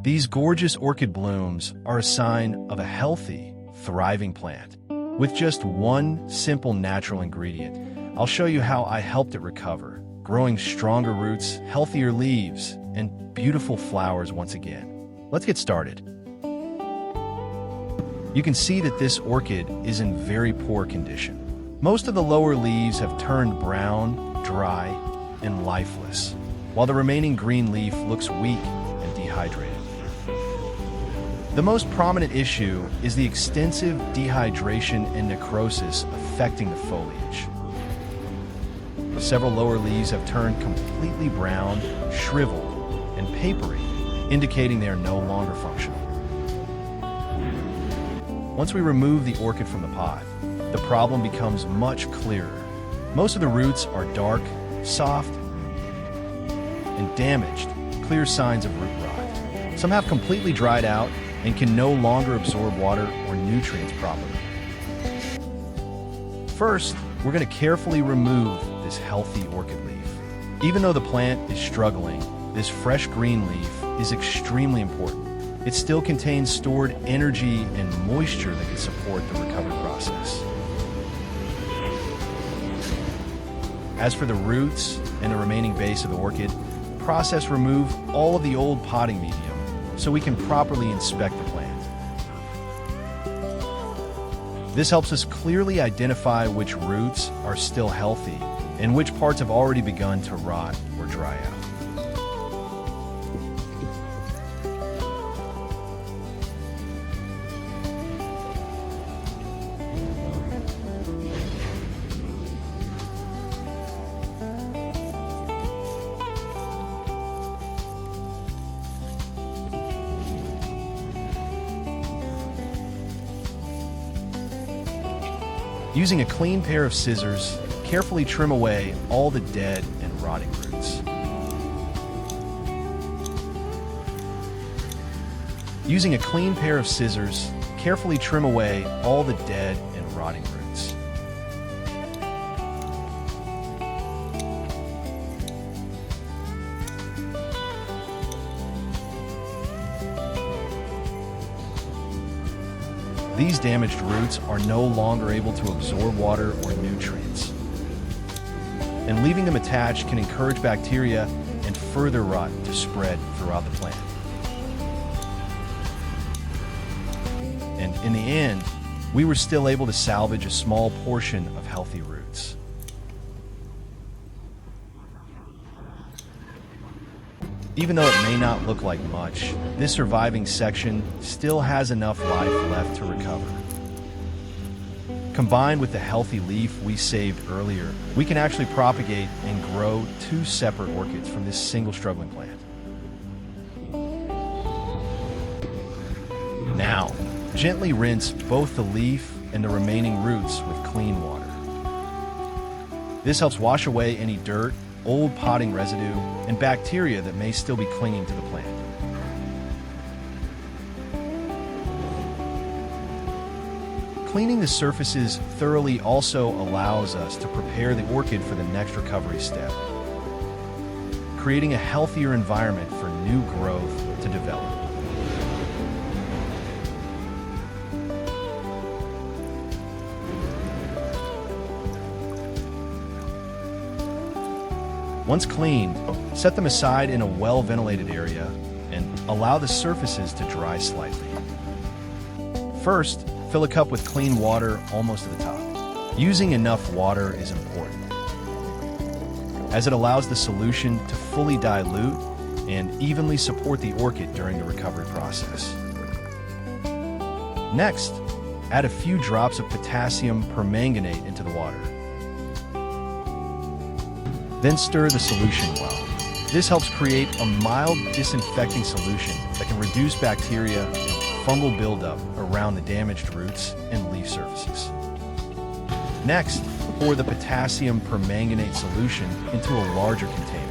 These gorgeous orchid blooms are a sign of a healthy, thriving plant. With just one simple natural ingredient, I'll show you how I helped it recover, growing stronger roots, healthier leaves, and beautiful flowers once again. Let's get started. You can see that this orchid is in very poor condition. Most of the lower leaves have turned brown, dry, and lifeless, while the remaining green leaf looks weak and dehydrated. The most prominent issue is the extensive dehydration and necrosis affecting the foliage. Several lower leaves have turned completely brown, shriveled, and papery, indicating they are no longer functional. Once we remove the orchid from the pot, the problem becomes much clearer. Most of the roots are dark, soft, and damaged, clear signs of root rot. Some have completely dried out and can no longer absorb water or nutrients properly. First, we're going to carefully remove this healthy orchid leaf. Even though the plant is struggling, this fresh green leaf is extremely important. It still contains stored energy and moisture that can support the recovery process. As for the roots and the remaining base of the orchid, process remove all of the old potting medium so we can properly inspect the plant. This helps us clearly identify which roots are still healthy and which parts have already begun to rot or dry out. Using a clean pair of scissors, carefully trim away all the dead and rotting roots. Using a clean pair of scissors, carefully trim away all the dead and rotting roots. These damaged roots are no longer able to absorb water or nutrients. And leaving them attached can encourage bacteria and further rot to spread throughout the plant. And in the end, we were still able to salvage a small portion of healthy roots. Even though it may not look like much, this surviving section still has enough life left to recover. Combined with the healthy leaf we saved earlier, we can actually propagate and grow two separate orchids from this single struggling plant. Now, gently rinse both the leaf and the remaining roots with clean water. This helps wash away any dirt, old potting residue, and bacteria that may still be clinging to the plant. Cleaning the surfaces thoroughly also allows us to prepare the orchid for the next recovery step, creating a healthier environment for new growth to develop. Once cleaned, set them aside in a well-ventilated area and allow the surfaces to dry slightly. First, fill a cup with clean water almost to the top. Using enough water is important, as it allows the solution to fully dilute and evenly support the orchid during the recovery process. Next, add a few drops of potassium permanganate into the water. Then stir the solution well. This helps create a mild disinfecting solution that can reduce bacteria and fungal buildup around the damaged roots and leaf surfaces. Next, pour the potassium permanganate solution into a larger container.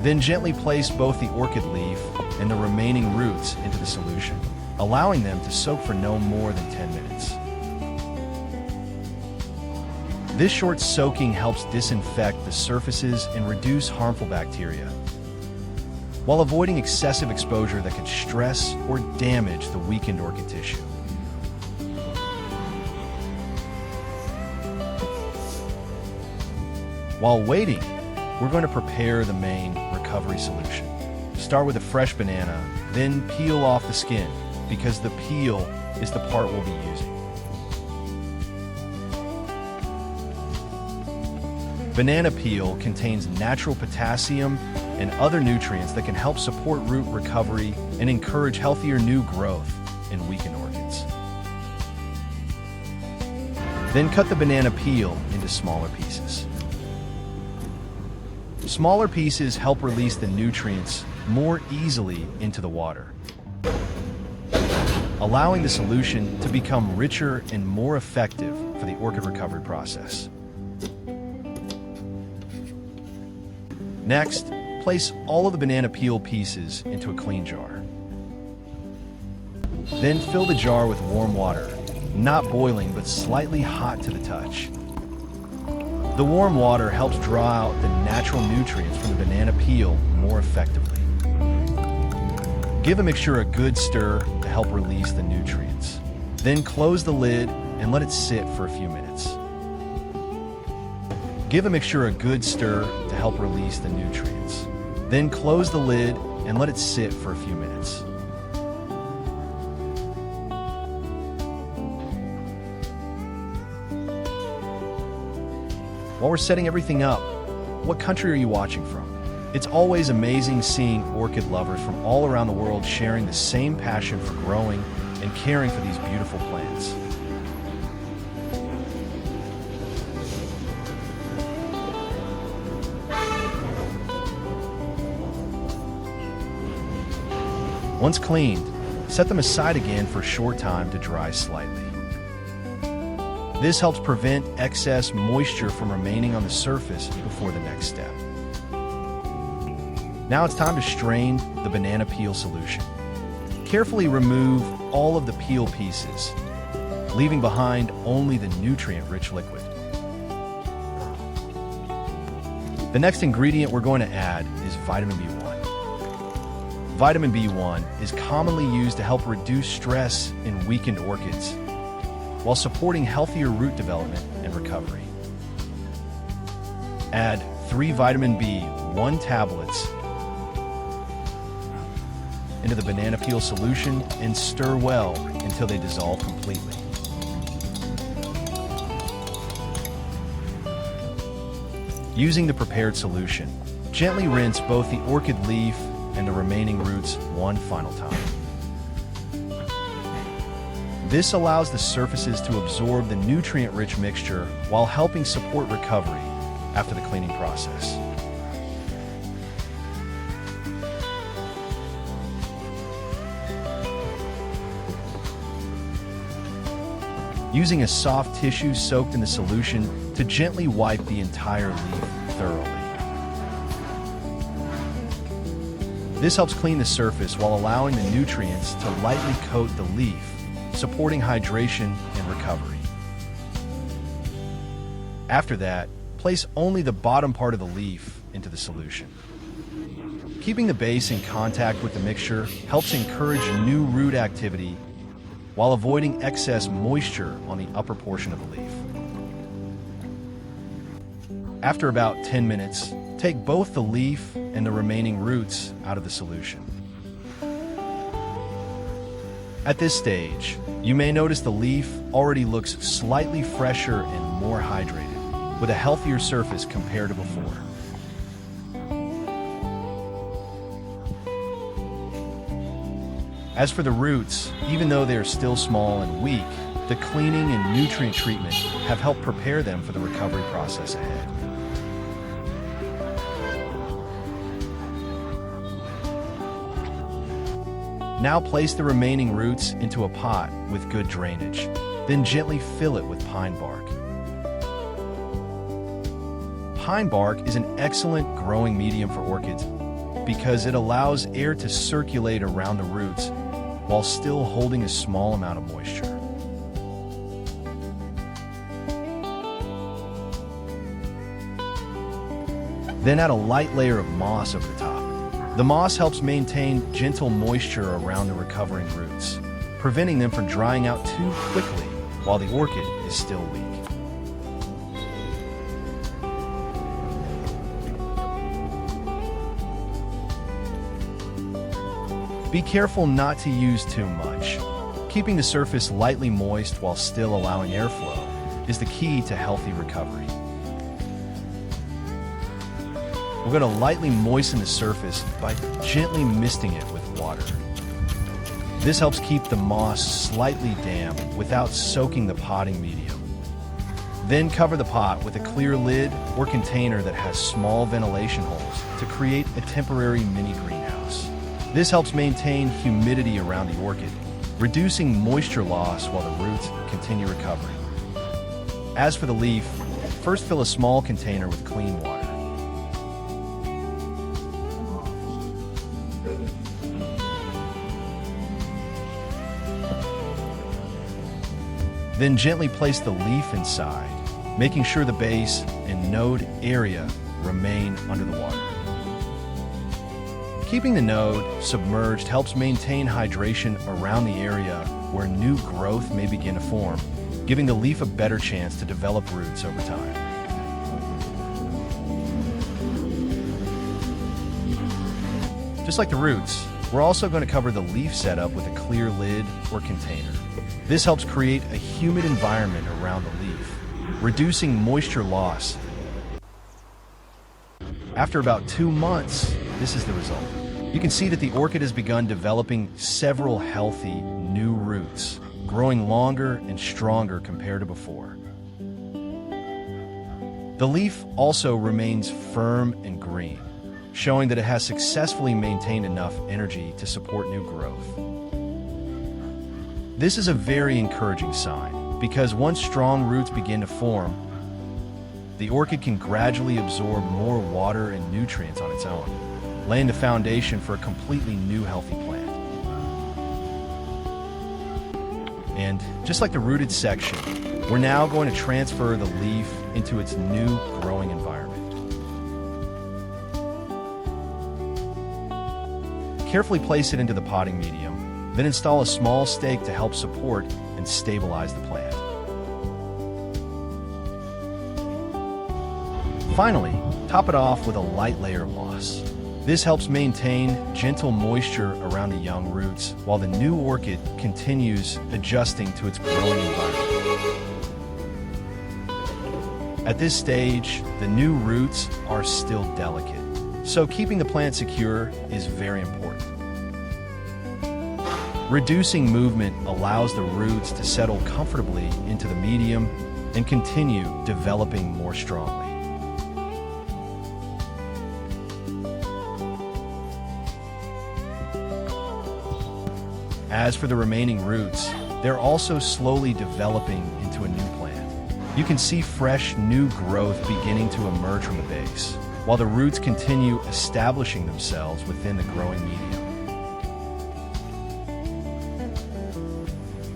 Then gently place both the orchid leaf and the remaining roots into the solution, allowing them to soak for no more than 10 minutes. This short soaking helps disinfect the surfaces and reduce harmful bacteria, while avoiding excessive exposure that could stress or damage the weakened orchid tissue. While waiting, we're going to prepare the main recovery solution. Start with a fresh banana, then peel off the skin, because the peel is the part we'll be using. Banana peel contains natural potassium and other nutrients that can help support root recovery and encourage healthier new growth in weakened orchids. Then cut the banana peel into smaller pieces. Smaller pieces help release the nutrients more easily into the water, allowing the solution to become richer and more effective for the orchid recovery process. Next, place all of the banana peel pieces into a clean jar. Then fill the jar with warm water, not boiling but slightly hot to the touch. The warm water helps draw out the natural nutrients from the banana peel more effectively. Give a mixture a good stir to help release the nutrients. Then close the lid and let it sit for a few minutes. Give a mixture a good stir to help release the nutrients. Then close the lid and let it sit for a few minutes. While we're setting everything up, what country are you watching from? It's always amazing seeing orchid lovers from all around the world sharing the same passion for growing and caring for these beautiful plants. Once cleaned, set them aside again for a short time to dry slightly. This helps prevent excess moisture from remaining on the surface before the next step. Now it's time to strain the banana peel solution. Carefully remove all of the peel pieces, leaving behind only the nutrient-rich liquid. The next ingredient we're going to add is vitamin B1. Vitamin B1 is commonly used to help reduce stress in weakened orchids while supporting healthier root development and recovery. Add 3 vitamin B1 tablets into the banana peel solution and stir well until they dissolve completely. Using the prepared solution, gently rinse both the orchid leaf and the remaining roots one final time. This allows the surfaces to absorb the nutrient-rich mixture while helping support recovery after the cleaning process. Using a soft tissue soaked in the solution to gently wipe the entire leaf thoroughly. This helps clean the surface while allowing the nutrients to lightly coat the leaf, supporting hydration and recovery. After that, place only the bottom part of the leaf into the solution. Keeping the base in contact with the mixture helps encourage new root activity while avoiding excess moisture on the upper portion of the leaf. After about 10 minutes, take both the leaf and the remaining roots out of the solution. At this stage, you may notice the leaf already looks slightly fresher and more hydrated, with a healthier surface compared to before. As for the roots, even though they are still small and weak, the cleaning and nutrient treatment have helped prepare them for the recovery process ahead. Now place the remaining roots into a pot with good drainage, then gently fill it with pine bark. Pine bark is an excellent growing medium for orchids because it allows air to circulate around the roots while still holding a small amount of moisture. Then add a light layer of moss over the top. The moss helps maintain gentle moisture around the recovering roots, preventing them from drying out too quickly while the orchid is still weak. Be careful not to use too much. Keeping the surface lightly moist while still allowing airflow is the key to healthy recovery. We're going to lightly moisten the surface by gently misting it with water. This helps keep the moss slightly damp without soaking the potting medium. Then cover the pot with a clear lid or container that has small ventilation holes to create a temporary mini greenhouse. This helps maintain humidity around the orchid, reducing moisture loss while the roots continue recovering. As for the leaf, first fill a small container with clean water. Then gently place the leaf inside, making sure the base and node area remain under the water. Keeping the node submerged helps maintain hydration around the area where new growth may begin to form, giving the leaf a better chance to develop roots over time. Just like the roots, we're also going to cover the leaf setup with a clear lid or container. This helps create a humid environment around the leaf, reducing moisture loss. After about 2 months, this is the result. You can see that the orchid has begun developing several healthy new roots, growing longer and stronger compared to before. The leaf also remains firm and green, showing that it has successfully maintained enough energy to support new growth. This is a very encouraging sign, because once strong roots begin to form, the orchid can gradually absorb more water and nutrients on its own, laying the foundation for a completely new healthy plant. And just like the rooted section, we're now going to transfer the leaf into its new growing environment. Carefully place it into the potting medium, then install a small stake to help support and stabilize the plant. Finally, top it off with a light layer of moss. This helps maintain gentle moisture around the young roots while the new orchid continues adjusting to its growing environment. At this stage, the new roots are still delicate, so keeping the plant secure is very important. Reducing movement allows the roots to settle comfortably into the medium and continue developing more strongly. As for the remaining roots, they're also slowly developing into a new plant. You can see fresh new growth beginning to emerge from the base, while the roots continue establishing themselves within the growing medium.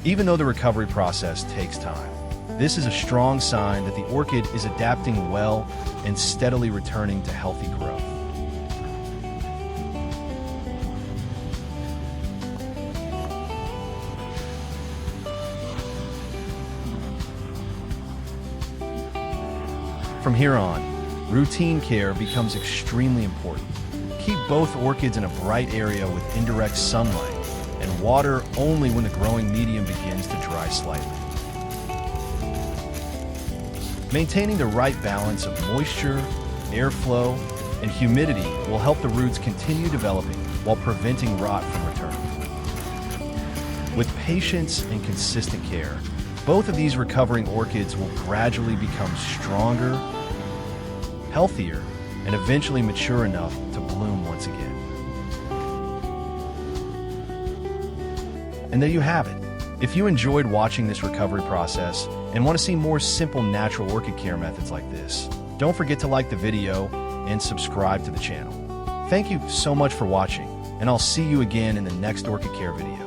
Even though the recovery process takes time, this is a strong sign that the orchid is adapting well and steadily returning to healthy growth. From here on, routine care becomes extremely important. Keep both orchids in a bright area with indirect sunlight, and water only when the growing medium begins to dry slightly. Maintaining the right balance of moisture, airflow, and humidity will help the roots continue developing while preventing rot from returning. With patience and consistent care, both of these recovering orchids will gradually become stronger, healthier, and eventually mature enough to bloom once again. And there you have it. If you enjoyed watching this recovery process and want to see more simple natural orchid care methods like this, don't forget to like the video and subscribe to the channel. Thank you so much for watching, and I'll see you again in the next orchid care video.